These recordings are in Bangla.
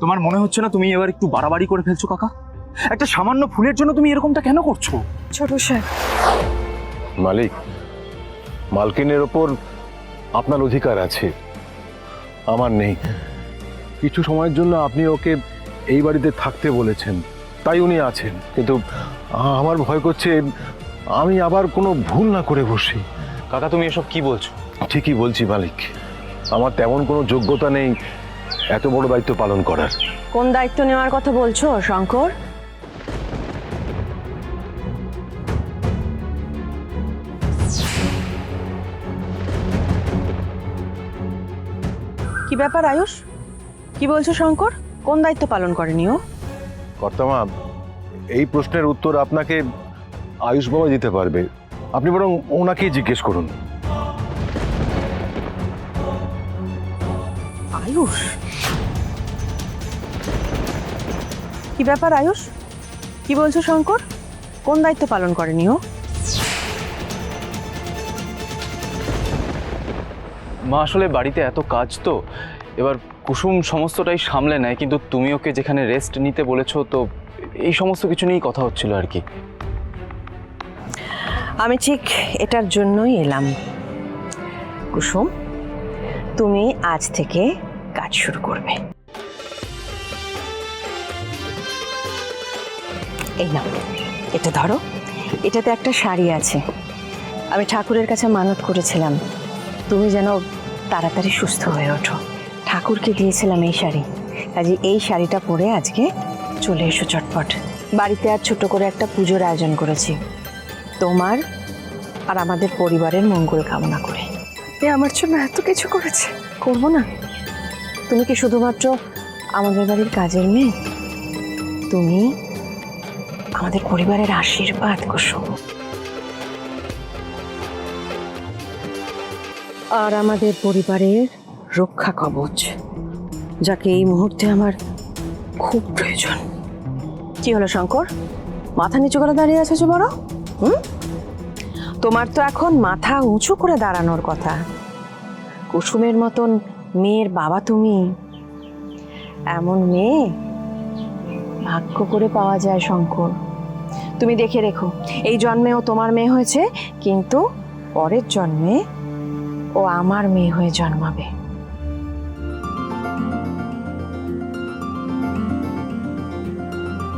তোমার মনে হচ্ছে না তুমি এবার একটু বাড়াবাড়ি করে ফেলছো কাকা? একটা সামান্য ফুলের জন্য তুমি এরকমটা কেন করছো? ছোট সাহেব, মালিক, মালকিনের ওপর আপনার অধিকার আছে, আমার নেই। কিছু সময়ের জন্য আপনি ওকে এই বাড়িতে থাকতে বলেছেন, তাই উনি আছেন। কিন্তু আমার ভয় করছে আমি আবার কোনো ভুল না করে বসি। কাকা তুমি এসব কি বলছো? ঠিকই বলছি মালিক, আমার তেমন কোনো যোগ্যতা নেই এত বড় দায়িত্ব পালন করার। কোন দায়িত্ব নেওয়ার কথা বলছো শঙ্কর? কি ব্যাপার আয়ুষ? কি বলছো শঙ্কর? কোন দায়িত্ব পালন করেনি ও? কর্তামা, এই প্রশ্নের উত্তর আপনাকে আয়ুষ বাবা দিতে পারবে, আপনি বরং ওনাকেই জিজ্ঞেস করুন। আয়ুষ? কি ব্যাপার আয়ুষ? কি বলছো শঙ্কর? কোন দায়িত্ব পালন করেনি ও? মা আসলে বাড়িতে এত কাজ তো, এবার কুসুম সমস্তটাই সামলে নেয়, কিন্তু তুমি ওকে যেখানে রেস্ট নিতে বলেছো তো এই সমস্ত কিছু নিয়েই কথা হচ্ছিল আর কি। আমি ঠিক এটার জন্যই এলাম। কুসুম, তুমি আজ থেকে কাজ শুরু করবে। এই নাও, এটা ধরো। এটাতে একটা শাড়ি আছে। আমি ঠাকুরের কাছে মানত করেছিলাম তুমি যেন তাড়াতাড়ি সুস্থ হয়ে ওঠো। ঠাকুরকে দিয়েছিলাম এই শাড়ি, কাজে এই শাড়িটা পরে আজকে চলে এসো চটপট। বাড়িতে আর ছোট করে একটা পুজোর আয়োজন করেছি তোমার আর আমাদের পরিবারের মঙ্গল কামনা করে। এ আমার জন্য এত কিছু করেছে, করবো না? তুমি কি শুধুমাত্র আমাদের বাড়ির কাজের মেয়ে? তুমি আমাদের পরিবারের আশীর্বাদ কুসুম, আর আমাদের পরিবারের রক্ষা কবচ, যাকে এই মুহূর্তে আমার খুব প্রয়োজন। কি হলো শঙ্কর, মাথা নিচু করে দাঁড়িয়ে আছো যে বড়? তোমার তো এখন মাথা উঁচু করে দাঁড়ানোর কথা। কুসুমের মতন মেয়ের বাবা তুমি। এমন মেয়ে ভাগ্য করে পাওয়া যায় শঙ্কর। তুমি দেখে রেখো, এই জন্মে ও তোমার মেয়ে হয়েছে, কিন্তু পরের জন্মে ও আমার মেয়ে হয়ে জন্মাবে।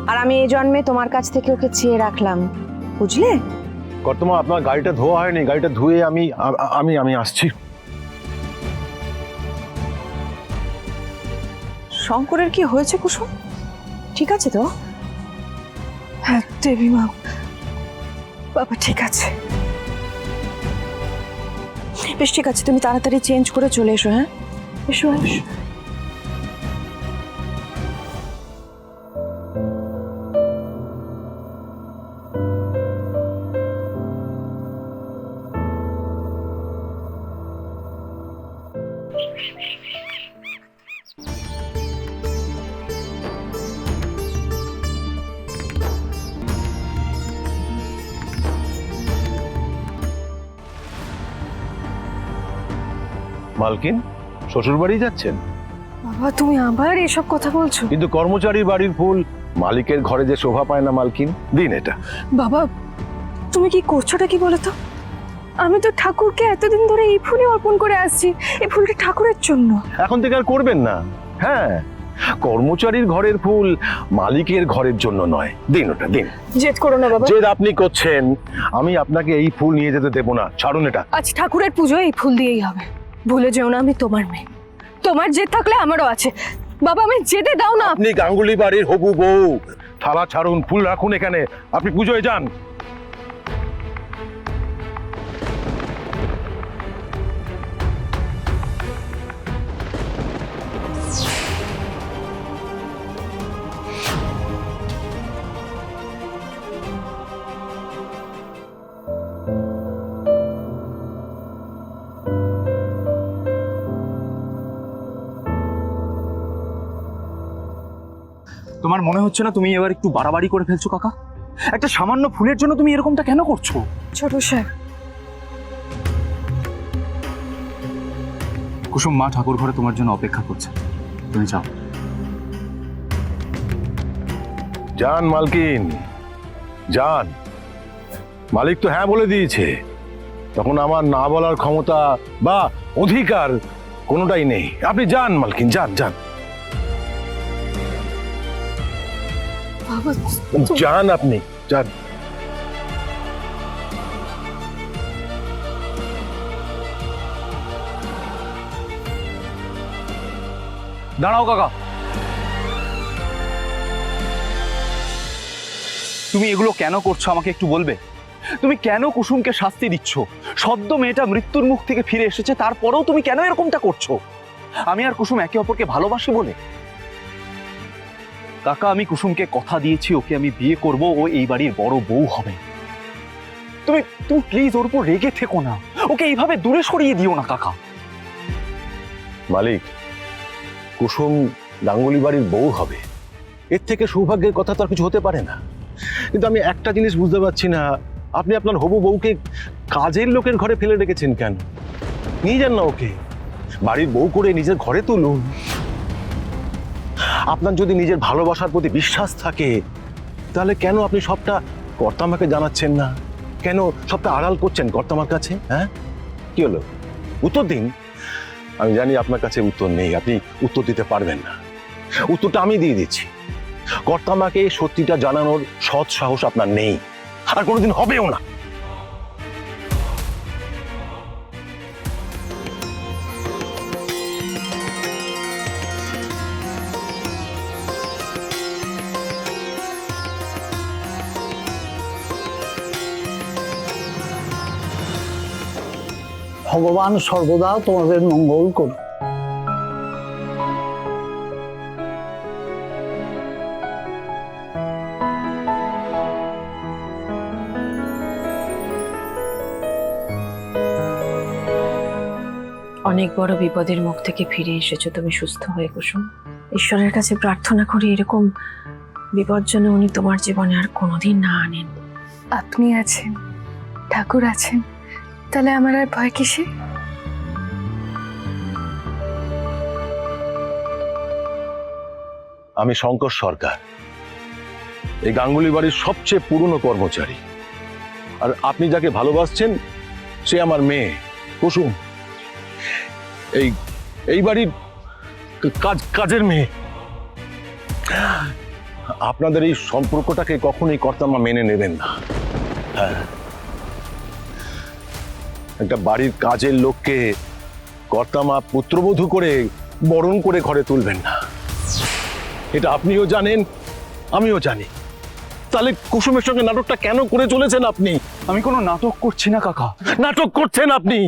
আর আমি এই জন্মে তোমার কাছ থেকে ওকে চেয়ে রাখলাম, বুঝলে? কর্তামা, আপনার গাড়িটা ধোয়া হয়নি, গাড়িটা ধুয়ে আমি আমি আমি আসছি। শঙ্করের কি হয়েছে কুসুম? ঠিক আছে তো? হ্যাঁ দেবী মা, বাবা ঠিক আছে, বেশ ঠিক আছে। তুমি তাড়াতাড়ি চেঞ্জ করে চলে এসো। হ্যাঁ, এসো এসো। মালকিন, শ্বশুর বাড়ি যাচ্ছেন? বাবা তুমি আবার এসব কথা বলছো? কিন্তু কর্মচারী বাড়ির ফুল মালিকের ঘরে যে শোভা পায় না মালকিন, দিন এটা। বাবা তুমি কি করছোটা কি বলো তো? আমি তো ঠাকুরকে এতদিন ধরে এই ফুলই অর্পণ করে আসছি। এই ফুলটা ঠাকুরের জন্য। এখন থেকে আর করবেন না। হ্যাঁ, কর্মচারীর ঘরের ফুল মালিকের ঘরের জন্য নয়, দিন ওটা, দিন। জেদ করো না বাবা। জেদ আপনি করছেন, আমি আপনাকে এই ফুল নিয়ে যেতে দেবো না, ছাড়ুন এটা। আজ ঠাকুরের পুজো এই ফুল দিয়েই হবে। ভুলে যেও না আমি তোমার মেয়ে। তোমার জেদ থাকলে আমারও আছে। বাবা আমি যেতে দাও না। আপনি গাঙ্গুলি বাড়ির হবু বউ, থালা ছাড়ুন, ফুল রাখুন এখানে, আপনি পুজোয় যান। তোমার মনে হচ্ছে না তুমি এবার একটু বাড়াবাড়ি করে ফেলছো কাকা? একটা সামান্য ফুলের জন্য তুমি এরকমটা কেন করছো? ছোট সাহেব, কুসুম, মা ঠাকুর ঘরে তোমার জন্য অপেক্ষা করছে, তুমি যাও। যান মালকিন, যান। মালিক তো হ্যাঁ বলে দিয়েছে, তখন আমার না বলার ক্ষমতা বা অধিকার কোনোটাই নেই। আপনি যান মালকিন, যান যান বাবা যান, আপনি যান। দাঁড়াও কাকা, তুমি এগুলো কেন করছো আমাকে একটু বলবে? তুমি কেন কুসুমকে শাস্তি দিচ্ছ? সদ্য মেয়েটা মৃত্যুর মুখ থেকে ফিরে এসেছে, তারপরেও তুমি কেন এরকমটা করছো? আমি আর কুসুম একে অপরকে ভালোবাসি বলে? কাকা, আমি কুসুমকে কথা দিয়েছি ওকে আমি বিয়ে করব, ও এই বাড়ির বড় বউ হবে। তুমি তুমি প্লিজ ওর উপর রেগে থেকো না, ওকে এইভাবে দূরে সরিয়ে দিও না কাকা। মালিক, কুসুম গাঙ্গুলি বাড়ির বউ হবে, এর থেকে সৌভাগ্যের কথা তো আর কিছু হতে পারে না। কিন্তু আমি একটা জিনিস বুঝতে পারছি না, আপনি আপনার হবু বউকে কাজের লোকের ঘরে ফেলে রেখেছেন কেন? নিয়ে যান না ওকে, বাড়ির বউ করে নিজের ঘরে তুলুন। আপনার যদি নিজের ভালোবাসার প্রতি বিশ্বাস থাকে, তাহলে কেন আপনি সবটা কর্তামাকে জানাচ্ছেন না? কেন সবটা আড়াল করছেন কর্তামার কাছে? হ্যাঁ, কি হলো? উত্তর দিন। আমি জানি আপনার কাছে উত্তর নেই, আপনি উত্তর দিতে পারবেন না। উত্তরটা আমি দিয়ে দিচ্ছি। কর্তামাকে সত্যিটা জানানোর সৎ সাহস আপনার নেই, আর কোনোদিন হবেও না। ভগবান সর্বদা তোমাদের মঙ্গল করুন। অনেক বড় বিপদের মুখ থেকে ফিরে এসেছো তুমি সুস্থ হয়ে কুসুম। ঈশ্বরের কাছে প্রার্থনা করি এরকম বিপদ যেন উনি তোমার জীবনে আর কোনোদিন না আনেন। আপনি আছেন, ঠাকুর আছেন, তাহলে আমার আর ভয় কিসে? আমি শঙ্কর সরকার, এই গাঙ্গুলি বাড়ির সবচেয়ে পুরনো কর্মচারী। আর আপনি যাকে ভালোবাসছেন সে আমার মেয়ে কুসুম, এই বাড়ির কাজের মেয়ে। আপনাদের এই সম্পর্কটাকে কখনোই কর্তামা মেনে নেবেন না। হ্যাঁ, একটা বাড়ির কাজের লোককে কর্তামা পুত্রবধূ করে বরণ করে ঘরে তুলবেন না, এটা আপনিও জানেন, আমিও জানি। তাহলে কুসুমের সঙ্গে নাটকটা কেন করে চলেছেন আপনি? আমি কোনো নাটক করছি না কাকা। নাটক করছেন আপনি।